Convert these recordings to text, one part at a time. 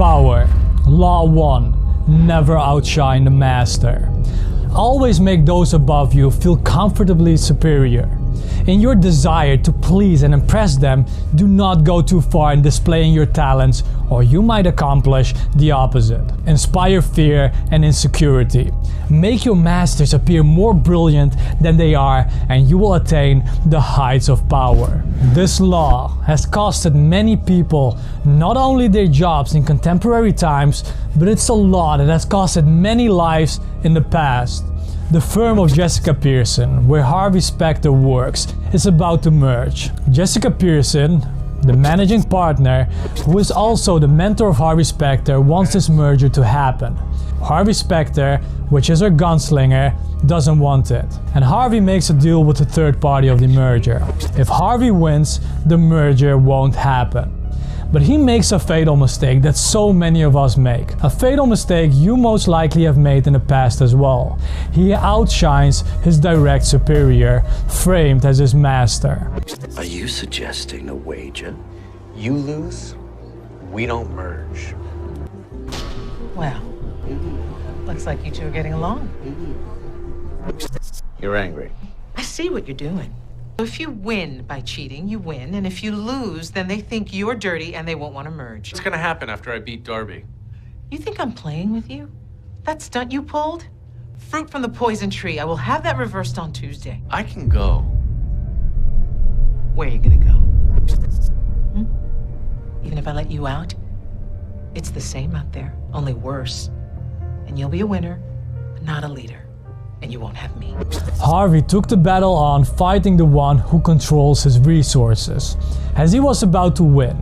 Power. Law 1. Never outshine the master. Always make those above you feel comfortably superior. In your desire to please and impress them, do not go too far in displaying your talents, or you might accomplish the opposite. Inspire fear and insecurity. Make your masters appear more brilliant than they are, and you will attain the heights of power. This law has costed many people not only their jobs in contemporary times, but it's a law that has costed many lives in the past. The firm of Jessica Pearson, where Harvey Specter works, is about to merge. Jessica Pearson, the managing partner, who is also the mentor of Harvey Specter, wants this merger to happen. Harvey Specter, which is her gunslinger, doesn't want it. And Harvey makes a deal with the third party of the merger. If Harvey wins, the merger won't happen. But he makes a fatal mistake that so many of us make. A fatal mistake you most likely have made in the past as well. He outshines his direct superior, framed as his master. Are you suggesting a wager? You lose, we don't merge. Well, looks like you two are getting along. You're angry. I see what you're doing. If you win by cheating, you win, and if you lose, then they think you're dirty and they won't want to merge. What's gonna happen after I beat Darby? You think I'm playing with you? That stunt you pulled? Fruit from the poison tree. I will have that reversed on Tuesday. I can go. Where are you gonna go? Even if I let you out, it's the same out there, only worse. And you'll be a winner, but not a leader. And you won't have me. Harvey took the battle on, fighting the one who controls his resources. As he was about to win,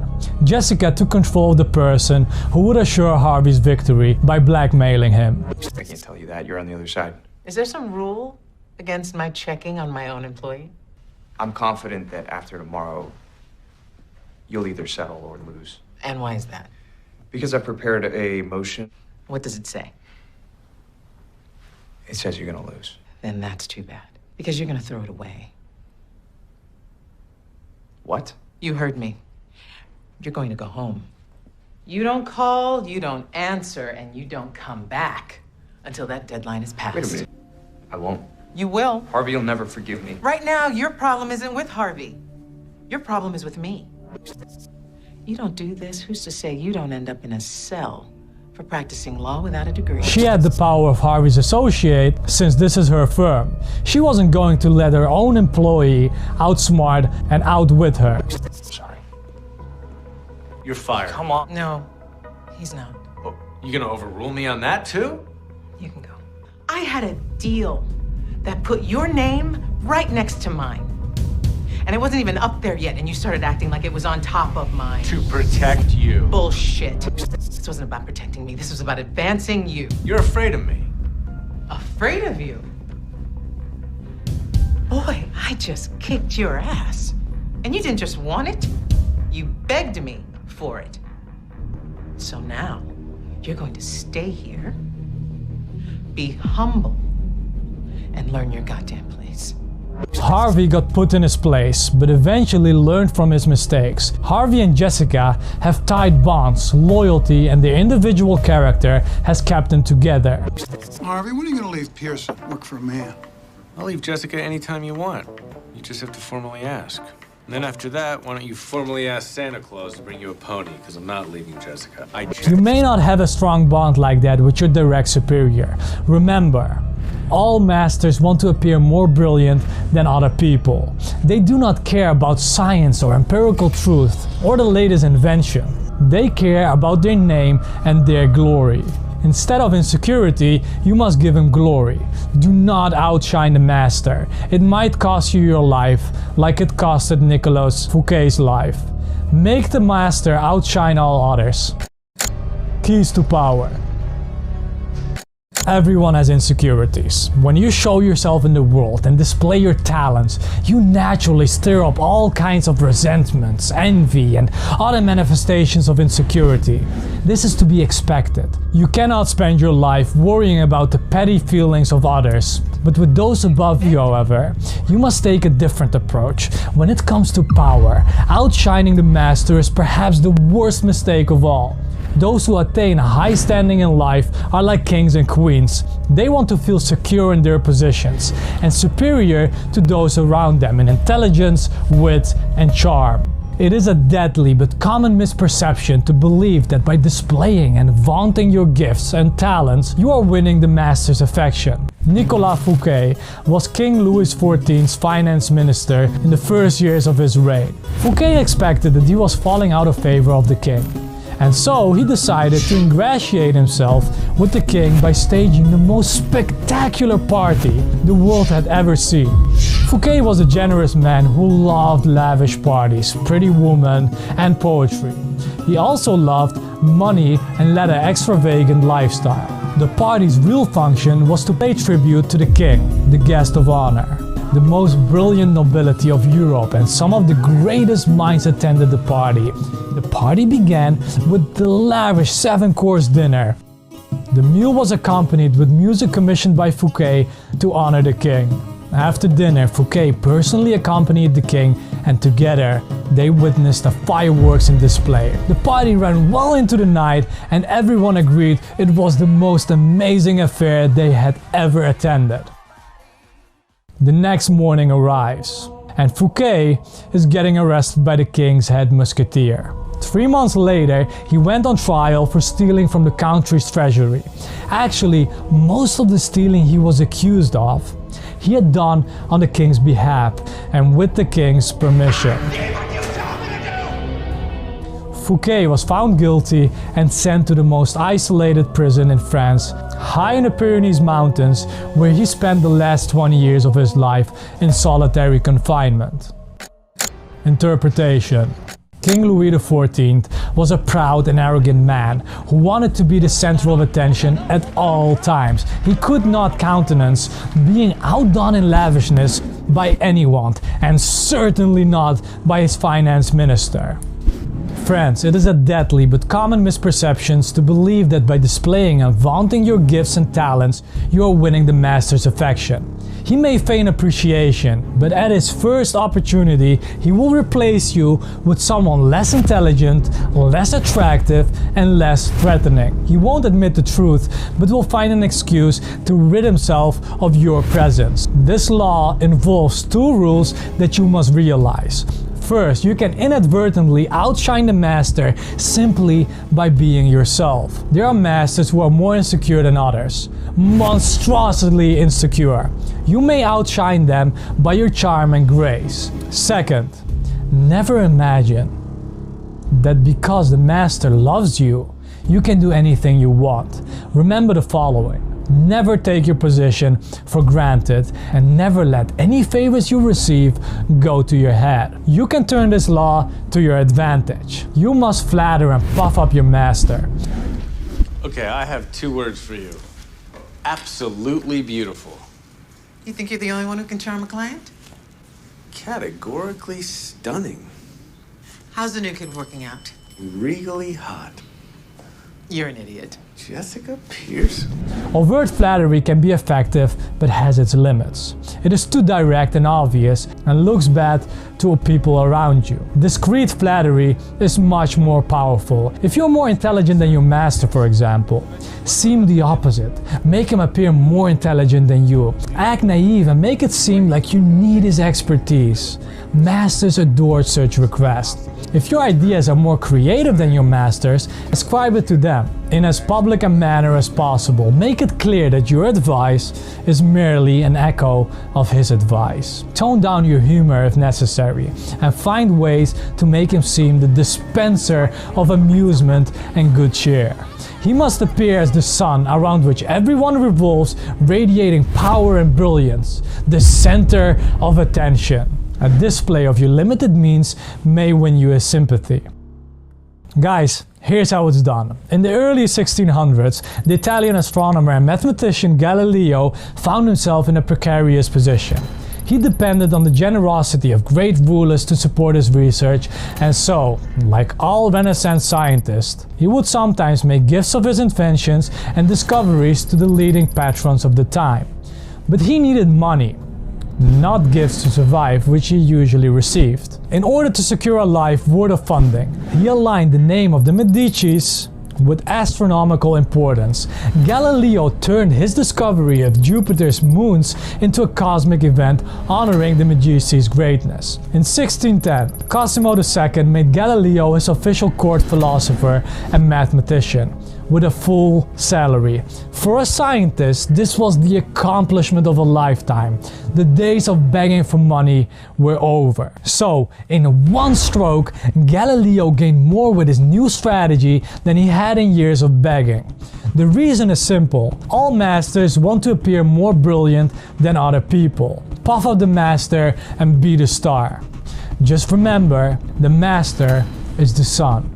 Jessica took control of the person who would assure Harvey's victory by blackmailing him. I can't tell you that. You're on the other side. Is there some rule against my checking on my own employee? I'm confident that after tomorrow, you'll either settle or lose. And why is that? Because I've prepared a motion. What does it say? It says you're gonna lose. Then that's too bad, because you're gonna throw it away. What? You heard me. You're going to go home. You don't call, you don't answer, and you don't come back until that deadline is passed. Wait a minute. I won't. You will. Harvey will never forgive me. Right now, your problem isn't with Harvey. Your problem is with me. You don't do this, who's to say you don't end up in a cell for practicing law without a degree? She had the power of Harvey's associate, since this is her firm. She wasn't going to let her own employee outsmart and outwit her. Sorry. You're fired. Come on. No, he's not. Oh, you gonna overrule me on that too? You can go. I had a deal that put your name right next to mine. And it wasn't even up there yet, and you started acting like it was on top of mine. To protect you. Bullshit. This wasn't about protecting me. This was about advancing you. You're afraid of me. Afraid of you? Boy, I just kicked your ass. And you didn't just want it, you begged me for it. So now, you're going to stay here, be humble, and learn your goddamn place. Harvey got put in his place, but eventually learned from his mistakes. Harvey and Jessica have tight bonds, loyalty, and their individual character has kept them together. Harvey, when are you going to leave Pearson? Work for a man. I'll leave Jessica anytime you want. You just have to formally ask. And then after that, why don't you formally ask Santa Claus to bring you a pony, because I'm not leaving Jessica. You may not have a strong bond like that with your direct superior. Remember, all masters want to appear more brilliant than other people. They do not care about science or empirical truth or the latest invention. They care about their name and their glory. Instead of insecurity, you must give him glory. Do not outshine the master. It might cost you your life, like it costed Nicolas Fouquet's life. Make the master outshine all others. Keys to power. Everyone has insecurities. When you show yourself in the world and display your talents, you naturally stir up all kinds of resentments, envy, and other manifestations of insecurity. This is to be expected. You cannot spend your life worrying about the petty feelings of others. But with those above you, however, you must take a different approach. When it comes to power, outshining the master is perhaps the worst mistake of all. Those who attain a high standing in life are like kings and queens. They want to feel secure in their positions and superior to those around them in intelligence, wit, and charm. It is a deadly but common misperception to believe that by displaying and vaunting your gifts and talents, you are winning the master's affection. Nicolas Fouquet was King Louis XIV's finance minister in the first years of his reign. Fouquet expected that he was falling out of favor of the king, and so he decided to ingratiate himself with the king by staging the most spectacular party the world had ever seen. Fouquet was a generous man who loved lavish parties, pretty women, and poetry. He also loved money and led an extravagant lifestyle. The party's real function was to pay tribute to the king, the guest of honor. The most brilliant nobility of Europe and some of the greatest minds attended the party. The party began with the lavish 7-course dinner. The meal was accompanied with music commissioned by Fouquet to honor the king. After dinner, Fouquet personally accompanied the king, and together they witnessed a fireworks display. The party ran well into the night, and everyone agreed it was the most amazing affair they had ever attended. The next morning arrives, and Fouquet is getting arrested by the king's head musketeer. 3 months later, he went on trial for stealing from the country's treasury. Actually, most of the stealing he was accused of, he had done on the king's behalf and with the king's permission. Fouquet was found guilty and sent to the most isolated prison in France, high in the Pyrenees Mountains, where he spent the last 20 years of his life in solitary confinement. Interpretation. King Louis XIV was a proud and arrogant man who wanted to be the center of attention at all times. He could not countenance being outdone in lavishness by anyone, and certainly not by his finance minister. Friends, it is a deadly but common misperception to believe that by displaying and vaunting your gifts and talents, you are winning the master's affection. He may feign appreciation, but at his first opportunity, he will replace you with someone less intelligent, less attractive, and less threatening. He won't admit the truth, but will find an excuse to rid himself of your presence. This law involves 2 rules that you must realize. First, you can inadvertently outshine the master simply by being yourself. There are masters who are more insecure than others, monstrosely insecure. You may outshine them by your charm and grace. Second, never imagine that because the master loves you, you can do anything you want. Remember the following. Never take your position for granted, and never let any favors you receive go to your head. You can turn this law to your advantage. You must flatter and puff up your master. Okay, I have 2 words for you. Absolutely beautiful. You think you're the only one who can charm a client? Categorically stunning. How's the new kid working out? Regally hot. You're an idiot. Jessica Pierce? Overt flattery can be effective, but has its limits. It is too direct and obvious and looks bad to people around you. Discreet flattery is much more powerful. If you're more intelligent than your master, for example, seem the opposite. Make him appear more intelligent than you. Act naive and make it seem like you need his expertise. Masters adore such requests. If your ideas are more creative than your master's, ascribe it to them. In as public a manner as possible, make it clear that your advice is merely an echo of his advice. Tone down your humor if necessary, and find ways to make him seem the dispenser of amusement and good cheer. He must appear as the sun around which everyone revolves, radiating power and brilliance, the center of attention. A display of your limited means may win you his sympathy. Guys, here's how it's done. In the early 1600s, the Italian astronomer and mathematician Galileo found himself in a precarious position. He depended on the generosity of great rulers to support his research, and so, like all Renaissance scientists, he would sometimes make gifts of his inventions and discoveries to the leading patrons of the time. But he needed money, not gifts to survive, which he usually received. In order to secure a life worth of funding, he aligned the name of the Medicis, with astronomical importance. Galileo turned his discovery of Jupiter's moons into a cosmic event honoring the Medici's greatness. In 1610, Cosimo II made Galileo his official court philosopher and mathematician, with a full salary. For a scientist, this was the accomplishment of a lifetime. The days of begging for money were over. So, in one stroke, Galileo gained more with his new strategy than he had in years of begging. The reason is simple. All masters want to appear more brilliant than other people. Puff up the master and be the star. Just remember, the master is the sun.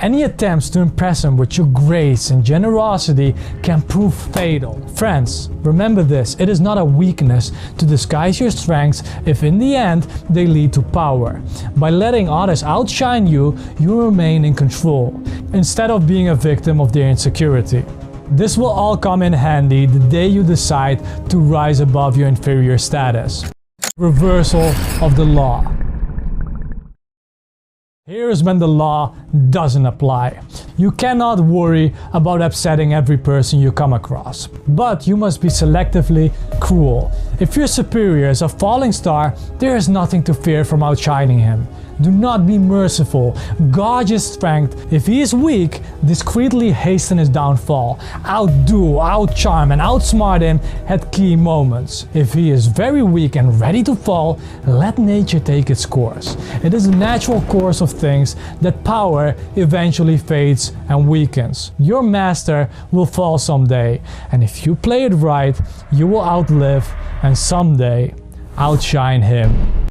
Any attempts to impress him with your grace and generosity can prove fatal. Friends, remember this, it is not a weakness to disguise your strengths if in the end they lead to power. By letting others outshine you, you remain in control, instead of being a victim of their insecurity. This will all come in handy the day you decide to rise above your inferior status. Reversal of the law. Here's when the law doesn't apply. You cannot worry about upsetting every person you come across, but you must be selectively cruel. If your superior is a falling star, there is nothing to fear from outshining him. Do not be merciful. Gauge his strength. If he is weak, discreetly hasten his downfall. Outdo, outcharm, and outsmart him at key moments. If he is very weak and ready to fall, let nature take its course. It is a natural course of things that power eventually fades and weakens. Your master will fall someday, and if you play it right, you will outlive and someday outshine him.